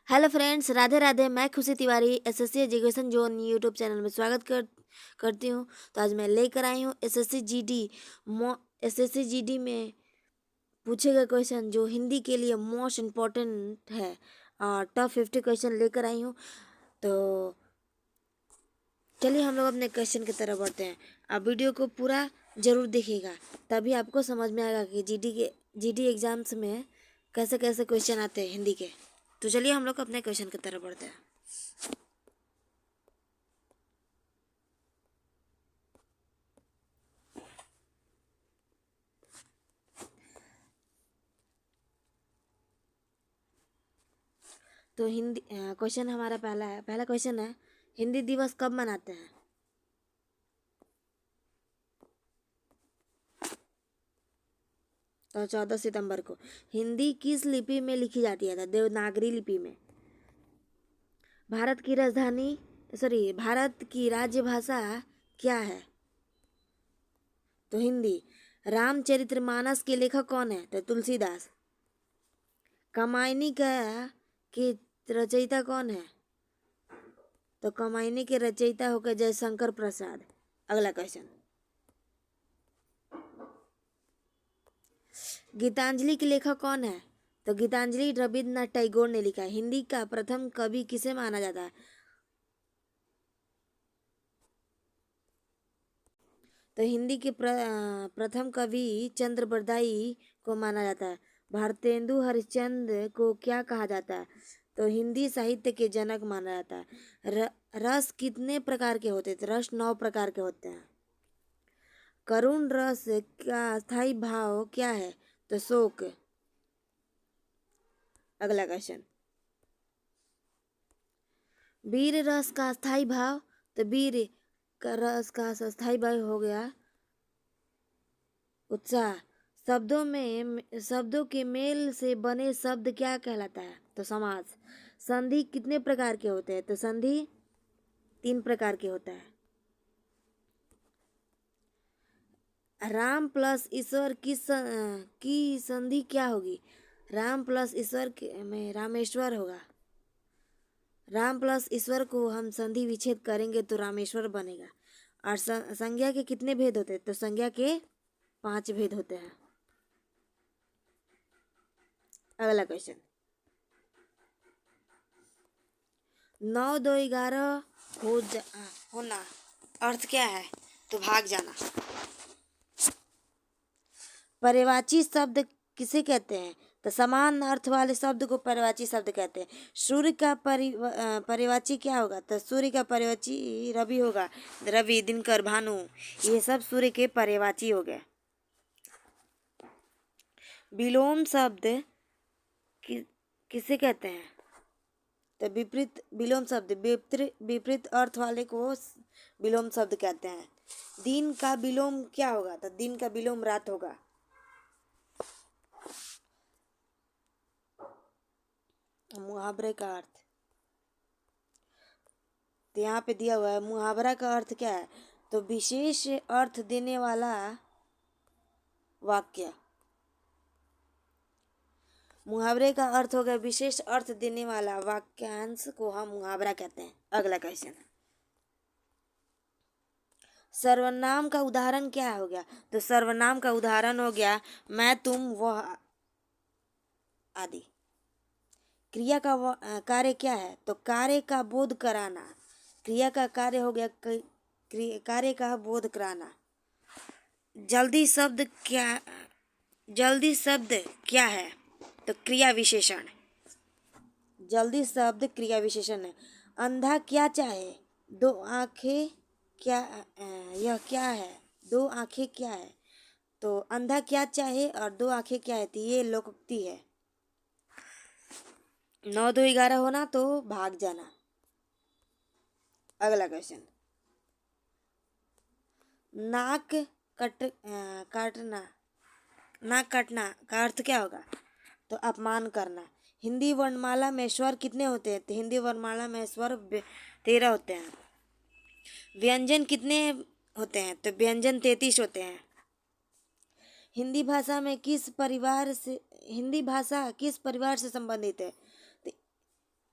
Hello friends, Radhe Radhe. मैं खुशी Tiwari SSC education zone YouTube channel में स्वागत करती हूँ। तो आज मैं लेकर आई हूँ एसएससी जीडी में पूछे गए क्वेश्चन जो हिंदी के लिए मोस्ट इम्पोर्टेंट है और टॉप 50 क्वेश्चन लेकर आई हूँ। तो चलिए हम लोग अपने क्वेश्चन की तरफ बढ़ते हैं। आप वीडियो को पूरा ज़रूर देखिएगा, तभी आपको समझ में आएगा कि जीडी एग्जाम्स में कैसे कैसे क्वेश्चन आते हैं हिंदी के। तो चलिए हम लोग अपने क्वेश्चन की तरफ बढ़ते हैं। तो हिंदी क्वेश्चन हमारा पहला क्वेश्चन है, हिंदी दिवस कब मनाते हैं? तो 14 सितंबर को। हिंदी किस लिपि में लिखी जाती है? तो देवनागरी लिपि में। भारत की राज्य भाषा क्या है? तो हिंदी। रामचरितमानस के लेखक कौन है? तो तुलसीदास। कामायनी का के रचयिता कौन है? तो कामायनी के रचयिता होकर जयशंकर प्रसाद। अगला क्वेश्चन, गीतांजलि के लेखक कौन है? तो गीतांजलि रविन्द्रनाथ टैगोर ने लिखा है। हिंदी का प्रथम कवि किसे माना जाता है? तो हिंदी के प्रथम कवि चंद्रबरदाई को माना जाता है। भारतेंदु हरिश्चंद्र को क्या कहा जाता है? तो हिंदी साहित्य के जनक माना जाता है। रस कितने प्रकार के होते हैं? तो रस 9 प्रकार के होते हैं। करुण रस का स्थायी भाव क्या है? तो शोक। अगला क्वेश्चन, वीर रस का स्थायी भाव? तो वीर का रस का स्थायी भाव हो गया उत्साह। शब्दों के मेल से बने शब्द क्या कहलाता है? तो समास। संधि कितने प्रकार के होते हैं? तो संधि 3 प्रकार के होता है। राम प्लस ईश्वर की संधि क्या होगी? राम प्लस ईश्वर में रामेश्वर होगा। राम प्लस ईश्वर को हम संधि विच्छेद करेंगे तो रामेश्वर बनेगा। और संज्ञा के कितने भेद होते हैं? तो संज्ञा के 5 भेद होते हैं। अगला क्वेश्चन, 9 2 11 होना अर्थ क्या है? तो भाग जाना। पर्यायवाची शब्द किसे कहते हैं? तो समान अर्थ वाले शब्द को पर्यायवाची शब्द कहते हैं। सूर्य का पर्यायवाची क्या होगा? तो सूर्य का पर्यायवाची रवि होगा। रवि, दिनकर, भानु, ये सब सूर्य के पर्यायवाची हो गए। विलोम शब्द किसे कहते हैं? तो विपरीत विलोम शब्द, विपरीत अर्थ वाले को विलोम शब्द कहते हैं। दिन का विलोम क्या होगा? तो दिन का विलोम रात होगा। मुहावरे का अर्थ, तो यहाँ पे दिया हुआ है मुहावरा का अर्थ क्या है? तो विशेष अर्थ देने वाला वाक्य। मुहावरे का अर्थ हो गया विशेष अर्थ देने वाला वाक्यांश को हम मुहावरा कहते हैं। अगला क्वेश्चन, सर्वनाम का उदाहरण क्या हो गया? तो सर्वनाम का उदाहरण हो गया मैं, तुम, वह आदि। क्रिया का कार्य क्या है? तो कार्य का बोध कराना। क्रिया का कार्य हो गया कार्य का बोध कराना। जल्दी शब्द क्या है? तो क्रिया विशेषण। जल्दी शब्द क्रिया विशेषण है। अंधा क्या चाहे? दो आंखें क्या यह क्या है? दो आंखें क्या है? तो अंधा क्या चाहे और दो आंखें क्या है? तो ये लोकोक्ति है। 9 2 11 होना तो भाग जाना। अगला क्वेश्चन, नाक काटना नाक काटना का अर्थ क्या होगा? तो अपमान करना। हिंदी वर्णमाला में स्वर कितने होते हैं? तो हिंदी वर्णमाला में स्वर 13 होते हैं। व्यंजन कितने होते हैं? तो व्यंजन 33 होते हैं। हिंदी भाषा किस परिवार से संबंधित है? तो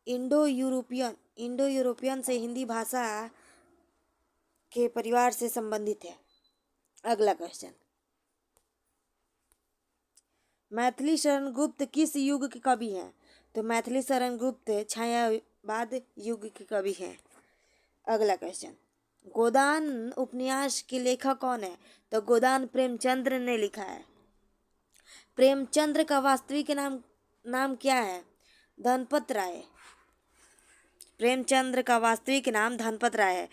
इंडो यूरोपियन से हिंदी भाषा के परिवार से संबंधित है। अगला क्वेश्चन, मैथिली शरण गुप्त किस युग के कवि हैं? तो मैथिली शरण गुप्त छायावाद युग के कवि हैं। अगला क्वेश्चन, गोदान उपन्यास के लेखक कौन है? तो गोदान प्रेमचंद्र ने लिखा है। प्रेमचंद्र का वास्तविक नाम क्या है? धनपत राय। प्रेमचंद्र का वास्तविक नाम धनपत राय है।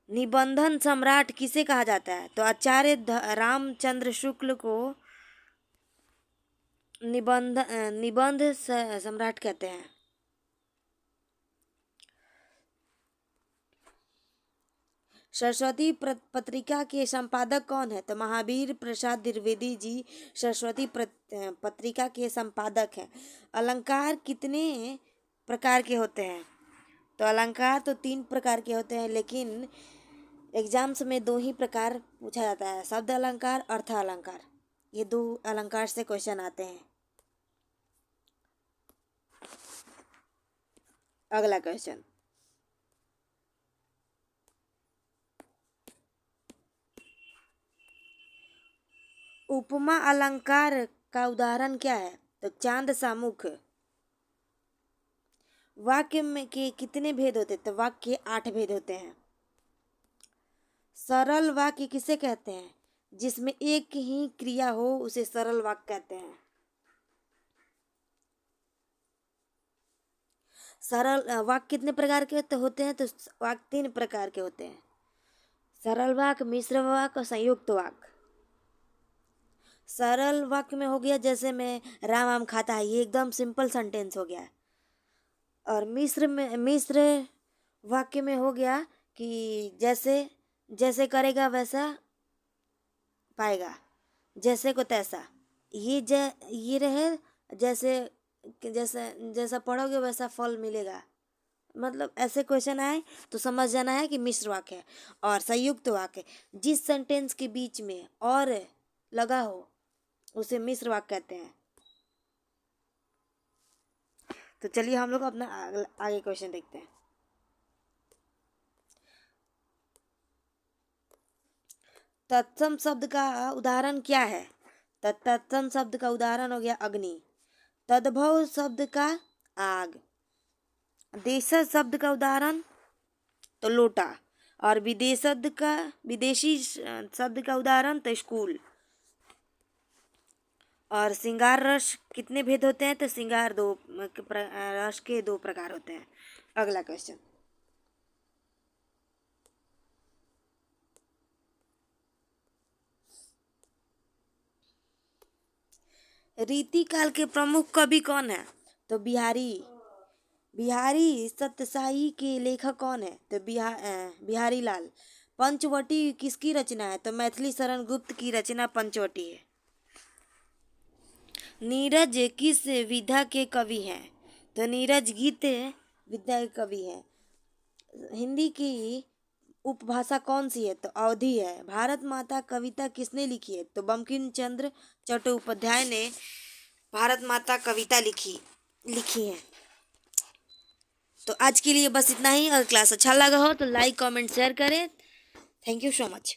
निबंधन सम्राट किसे कहा जाता है? तो आचार्य रामचंद्र शुक्ल को निबंध सम्राट कहते हैं। सरस्वती पत्रिका के संपादक कौन है? तो महावीर प्रसाद द्विवेदी जी सरस्वती पत्रिका के संपादक हैं। अलंकार कितने प्रकार के होते हैं? तो अलंकार तो 3 प्रकार के होते हैं, लेकिन एग्जाम्स में 2 ही प्रकार पूछा जाता है, शब्द अलंकार, अर्थ अलंकार। ये 2 अलंकार से क्वेश्चन आते हैं। अगला क्वेश्चन, उपमा अलंकार का उदाहरण क्या है? तो चांद सा मुख। वाक्य में के कितने भेद होते हैं? तो वाक्य के 8 भेद होते हैं। सरल वाक्य किसे कहते हैं? जिसमें एक ही क्रिया हो उसे सरल वाक्य कहते हैं। सरल वाक्य कितने प्रकार के होते हैं? तो वाक्य 3 प्रकार के होते हैं, सरल वाक्य, मिश्र वाक्य और संयुक्त वाक्य। सरल वाक्य में हो गया जैसे मैं राम आम खाता है, ये एकदम सिंपल सेंटेंस हो गया। और मिश्र वाक्य में हो गया कि जैसे करेगा वैसा पाएगा, जैसे को तैसा। ये रहे जैसा पढ़ोगे वैसा फल मिलेगा। मतलब ऐसे क्वेश्चन आए तो समझ जाना है कि मिश्र वाक्य है। और संयुक्त वाक्य, जिस सेंटेंस के बीच में और लगा हो उसे मिश्र वाक्य कहते हैं। तो चलिए हम लोग अपना आगे क्वेश्चन देखते हैं। तत्सम शब्द का उदाहरण क्या है? तत्सम शब्द का उदाहरण हो गया अग्नि। तद्भव शब्द का आग। देशज शब्द का उदाहरण तो लोटा। और विदेशी शब्द का उदाहरण तो स्कूल। और श्रृंगार रस कितने भेद होते हैं? तो श्रृंगार रस के 2 प्रकार होते हैं। अगला क्वेश्चन, रीति काल के प्रमुख कवि कौन है? तो बिहारी सत्यसाई के लेखक कौन है? तो बिहारी लाल। पंचवटी किसकी रचना है? तो मैथिली शरण गुप्त की रचना पंचवटी है। नीरज किस विधा के कवि हैं? तो नीरज गीत विधा के कवि हैं। हिंदी की उपभाषा कौन सी है? तो अवधी है। भारत माता कविता किसने लिखी है? तो बंकिम चंद्र चट्टोपाध्याय ने भारत माता कविता लिखी है। तो आज के लिए बस इतना ही। अगर क्लास अच्छा लगा हो तो लाइक कमेंट शेयर करें। Thank you so much.